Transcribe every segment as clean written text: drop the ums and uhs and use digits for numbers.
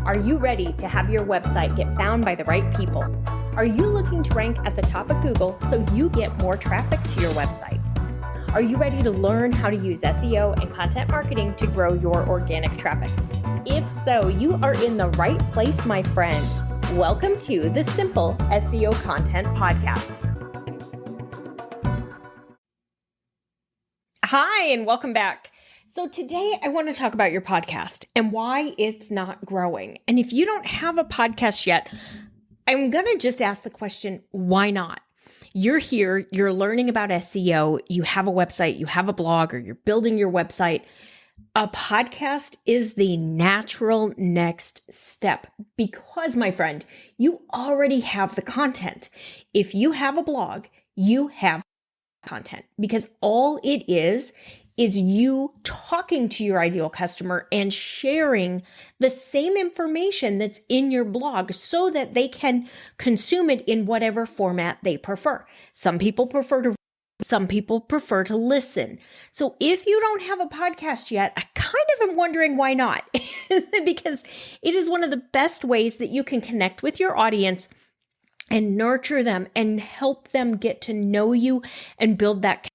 Are you ready to have your website get found by the right people? Are you looking to rank at the top of Google so you get more traffic to your website? Are you ready to learn how to use SEO and content marketing to grow your organic traffic? If so, you are in the right place, my friend. Welcome to the Simple SEO Content Podcast. Hi, and welcome back. So today I want to talk about your podcast and why it's not growing. And if you don't have a podcast yet, I'm going to just ask the question, why not? You're here, you're learning about SEO, you have a website, you have a blog, or you're building your website. A podcast is the natural next step because, my friend, you already have the content. If you have a blog, you have content because all it is you talking to your ideal customer and sharing the same information that's in your blog so that they can consume it in whatever format they prefer. Some people prefer to listen. So if you don't have a podcast yet, I kind of am wondering why not, because it is one of the best ways that you can connect with your audience and nurture them and help them get to know you and build that connection.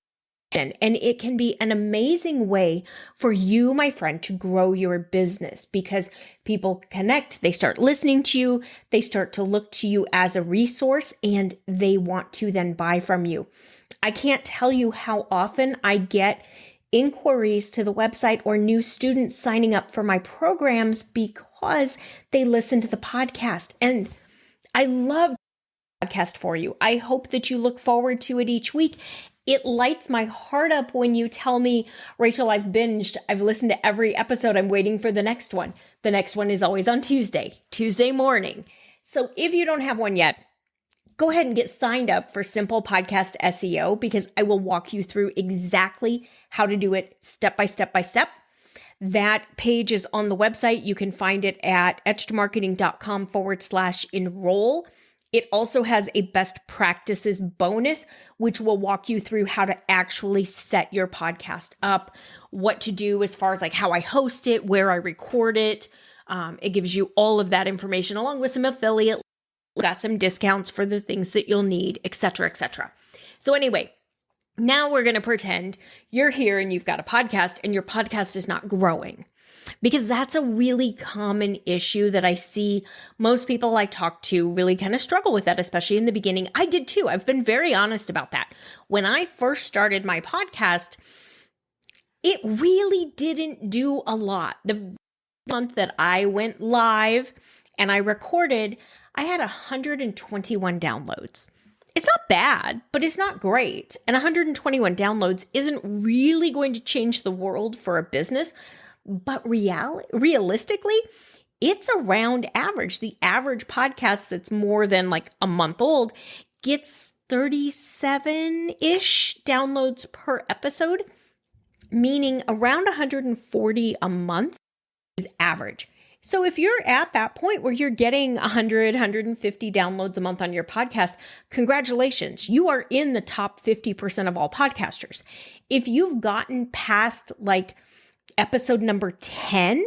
And it can be an amazing way for you, my friend, to grow your business because people connect, they start listening to you, they start to look to you as a resource, and they want to then buy from you. I can't tell you how often I get inquiries to the website or new students signing up for my programs because they listen to the podcast. And I love the podcast for you. I hope that you look forward to it each week. It lights my heart up when you tell me, Rachel, I've binged. I've listened to every episode. I'm waiting for the next one. The next one is always on Tuesday morning. So if you don't have one yet, go ahead and get signed up for Simple Podcast SEO because I will walk you through exactly how to do it step by step by step. That page is on the website. You can find it at etchedmarketing.com/enroll. It also has a best practices bonus, which will walk you through how to actually set your podcast up, what to do as far as like how I host it, where I record it. It gives you all of that information along with some affiliate, got some discounts for the things that you'll need, etc., etc. So anyway, now we're going to pretend you're here and you've got a podcast and your podcast is not growing. Because that's a really common issue that I see most people I talk to really kind of struggle with that, especially in the beginning. I did too. I've been very honest about that. When I first started my podcast, it really didn't do a lot. The month that I went live and I recorded, I had 121 downloads. It's not bad, but it's not great. And 121 downloads isn't really going to change the world for a business. But realistically, it's around average. The average podcast that's more than like a month old gets 37-ish downloads per episode, meaning around 140 a month is average. So if you're at that point where you're getting 100, 150 downloads a month on your podcast, congratulations. You are in the top 50% of all podcasters. If you've gotten past like episode number 10,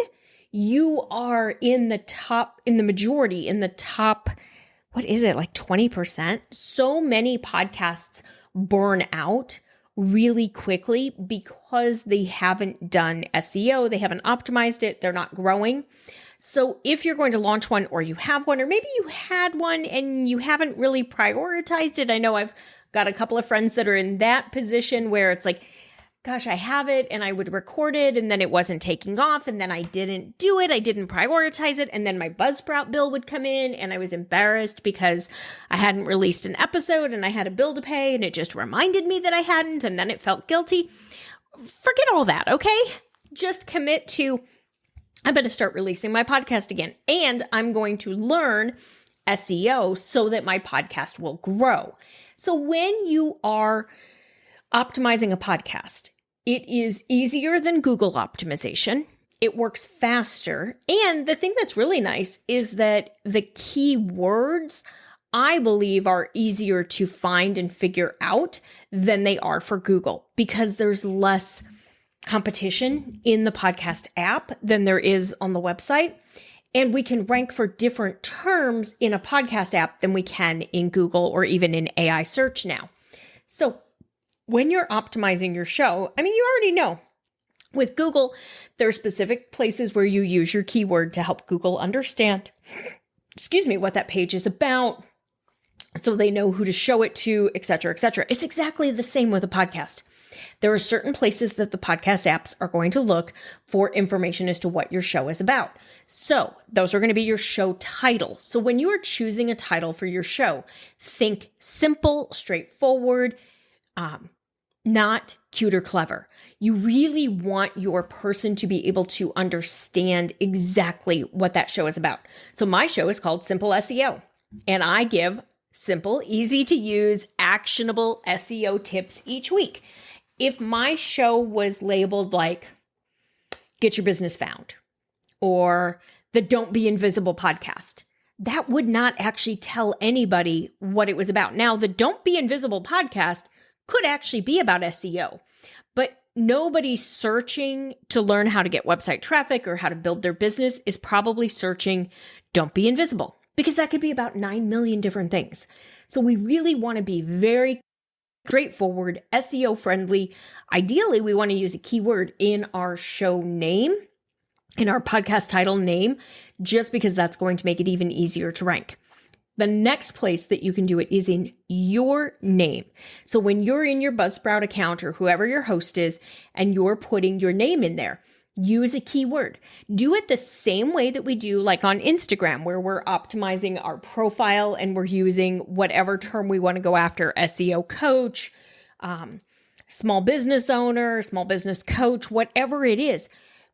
you are in the top, in the majority, in the top, what is it, like 20%? So many podcasts burn out really quickly because they haven't done SEO, they haven't optimized it, they're not growing. So if you're going to launch one or you have one, or maybe you had one and you haven't really prioritized it, I know I've got a couple of friends that are in that position where it's like, gosh, I have it and I would record it and then it wasn't taking off and then I didn't do it. I didn't prioritize it. And then my Buzzsprout bill would come in and I was embarrassed because I hadn't released an episode and I had a bill to pay and it just reminded me that I hadn't and then it felt guilty. Forget all that, okay? Just commit to, I'm going to start releasing my podcast again and I'm going to learn SEO so that my podcast will grow. So when you are optimizing a podcast, it is easier than Google optimization. It works faster. And the thing that's really nice is that the keywords, I believe, are easier to find and figure out than they are for Google because there's less competition in the podcast app than there is on the website. And we can rank for different terms in a podcast app than we can in Google or even in AI search now. So when you're optimizing your show, you already know with Google, there are specific places where you use your keyword to help Google understand, what that page is about, so they know who to show it to, et cetera, et cetera. It's exactly the same with a podcast. There are certain places that the podcast apps are going to look for information as to what your show is about. So those are going to be your show title. So when you are choosing a title for your show, think simple, straightforward, not cute or clever. You really want your person to be able to understand exactly what that show is about. So my show is called Simple SEO, and I give simple, easy to use, actionable SEO tips each week. If my show was labeled like Get Your Business Found or the Don't Be Invisible podcast, that would not actually tell anybody what it was about. Now, the Don't Be Invisible podcast could actually be about SEO, but nobody searching to learn how to get website traffic or how to build their business is probably searching Don't Be Invisible, because that could be about 9 million different things. So we really want to be very straightforward, SEO friendly. Ideally, we want to use a keyword in our show name, in our podcast title name, just because that's going to make it even easier to rank. The next place that you can do it is in your name. So when you're in your Buzzsprout account or whoever your host is, and you're putting your name in there, use a keyword. Do it the same way that we do like on Instagram, where we're optimizing our profile and we're using whatever term we want to go after, SEO coach, small business owner, small business coach, whatever it is.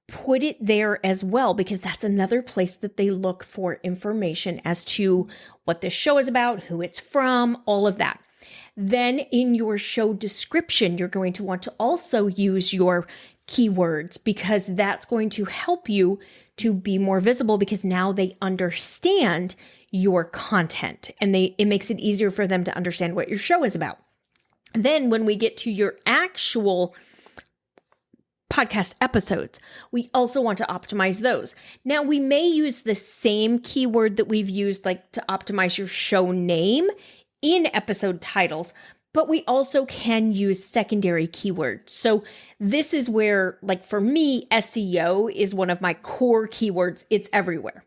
Put it there as well, because that's another place that they look for information as to what this show is about, who it's from, all of that. Then in your show description, you're going to want to also use your keywords, because that's going to help you to be more visible, because now they understand your content and it makes it easier for them to understand what your show is about. Then when we get to your actual podcast episodes, we also want to optimize those. Now, we may use the same keyword that we've used like to optimize your show name in episode titles, but we also can use secondary keywords. So this is where, like for me, SEO is one of my core keywords. It's everywhere.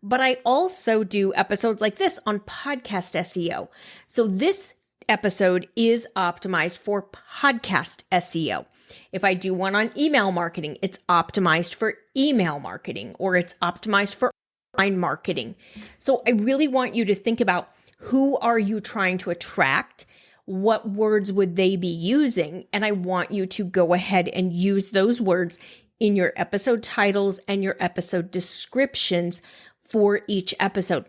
But I also do episodes like this on podcast SEO. So this episode is optimized for podcast SEO. If I do one on email marketing, it's optimized for email marketing, or it's optimized for online marketing. So I really want you to think about, who are you trying to attract? What words would they be using? And I want you to go ahead and use those words in your episode titles and your episode descriptions for each episode.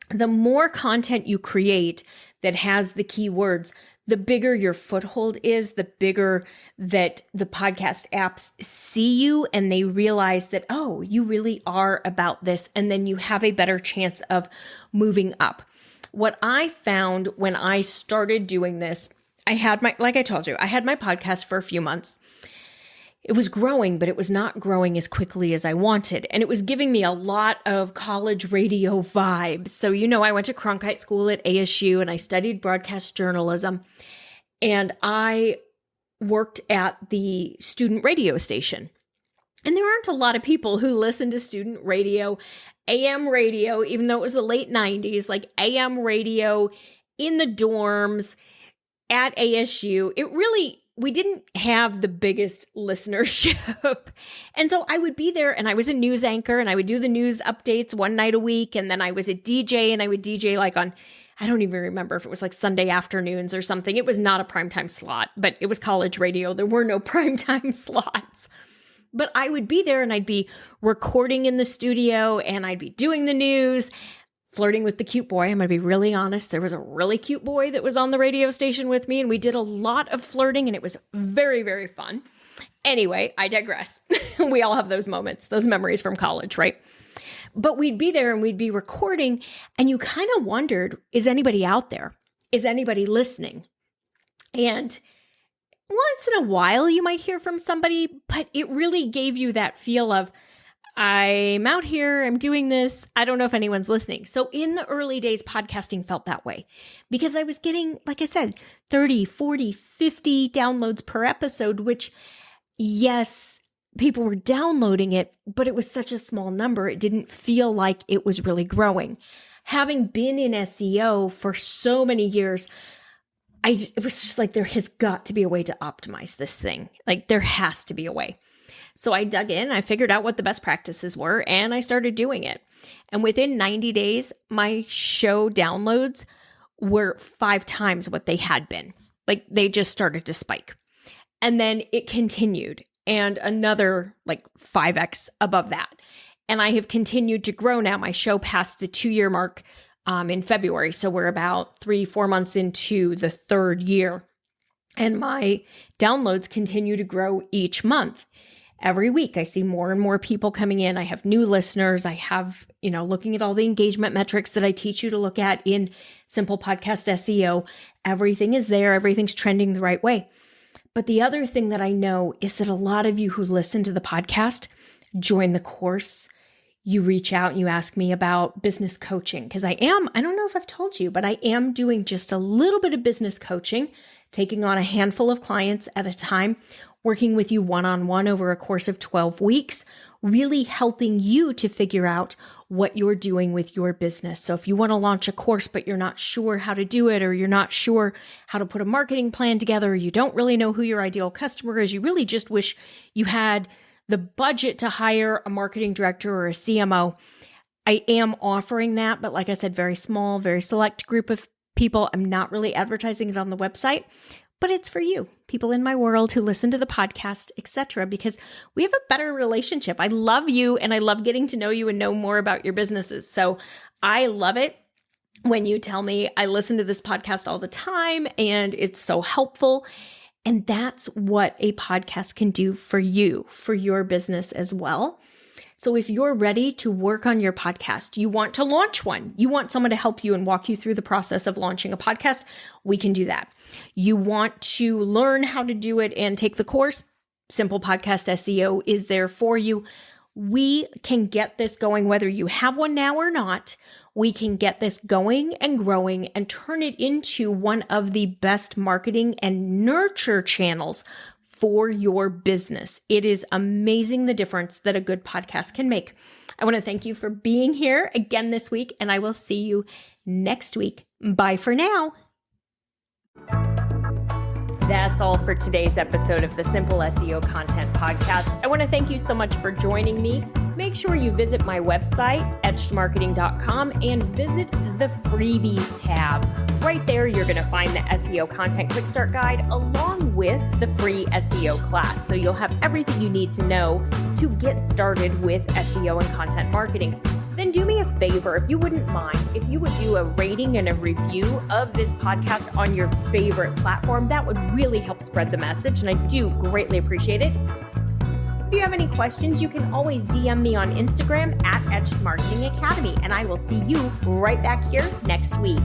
The more content you create that has the keywords, the bigger your foothold is, the bigger that the podcast apps see you and they realize that, oh, you really are about this. And then you have a better chance of moving up. What I found when I started doing this, like I told you, I had my podcast for a few months. It was growing, but it was not growing as quickly as I wanted. And it was giving me a lot of college radio vibes. So, I went to Cronkite School at ASU and I studied broadcast journalism. And I worked at the student radio station. And there aren't a lot of people who listen to student radio, AM radio, even though it was the late 90s, like AM radio in the dorms at ASU. We didn't have the biggest listenership. And so I would be there and I was a news anchor and I would do the news updates one night a week. And then I was a DJ and I would DJ like on, I don't even remember if it was like Sunday afternoons or something. It was not a primetime slot, but it was college radio. There were no primetime slots. But I would be there and I'd be recording in the studio and I'd be doing the news, flirting with the cute boy. I'm going to be really honest. There was a really cute boy that was on the radio station with me and we did a lot of flirting and it was very, very fun. Anyway, I digress. We all have those moments, those memories from college, right? But we'd be there and we'd be recording and you kind of wondered, is anybody out there? Is anybody listening? And once in a while you might hear from somebody, but it really gave you that feel of, I'm out here, I'm doing this. I don't know if anyone's listening. So in the early days, podcasting felt that way because I was getting, like I said, 30, 40, 50 downloads per episode, which, yes, people were downloading it, but it was such a small number. It didn't feel like it was really growing. Having been in SEO for so many years, it was just like, there has got to be a way to optimize this thing. Like, there has to be a way. So I dug in, I figured out what the best practices were, and I started doing it. And within 90 days, my show downloads were 5 times what they had been. Like, they just started to spike. And then it continued, and another like 5x above that. And I have continued to grow now. My show passed the 2-year mark in February. So we're about 3-4 months into the 3rd year. And my downloads continue to grow each month. Every week, I see more and more people coming in. I have new listeners. I have, looking at all the engagement metrics that I teach you to look at in Simple Podcast SEO. Everything is there. Everything's trending the right way. But the other thing that I know is that a lot of you who listen to the podcast join the course. You reach out and you ask me about business coaching because I don't know if I've told you, but I am doing just a little bit of business coaching, taking on a handful of clients at a time, working with you one-on-one over a course of 12 weeks, really helping you to figure out what you're doing with your business. So if you want to launch a course, but you're not sure how to do it, or you're not sure how to put a marketing plan together, or you don't really know who your ideal customer is, you really just wish you had the budget to hire a marketing director or a CMO, I am offering that. But like I said, very small, very select group of people. I'm not really advertising it on the website. But it's for you, people in my world who listen to the podcast, etc., because we have a better relationship. I love you and I love getting to know you and know more about your businesses. So I love it when you tell me I listen to this podcast all the time and it's so helpful. And that's what a podcast can do for you, for your business as well. So if you're ready to work on your podcast, you want to launch one, you want someone to help you and walk you through the process of launching a podcast, we can do that. You want to learn how to do it and take the course, Simple Podcast SEO is there for you. We can get this going, whether you have one now or not. We can get this going and growing and turn it into one of the best marketing and nurture channels for your business. It is amazing the difference that a good podcast can make. I want to thank you for being here again this week, and I will see you next week. Bye for now. That's all for today's episode of the Simple SEO Content Podcast. I want to thank you so much for joining me. Make sure you visit my website, etchedmarketing.com, and visit the freebies tab. Right there, you're going to find the SEO Content Quick Start Guide along with the free SEO class. So you'll have everything you need to know to get started with SEO and content marketing. Then do me a favor, if you wouldn't mind, if you would do a rating and a review of this podcast on your favorite platform. That would really help spread the message, and I do greatly appreciate it. If you have any questions, you can always DM me on Instagram at Etched Marketing Academy, and I will see you right back here next week.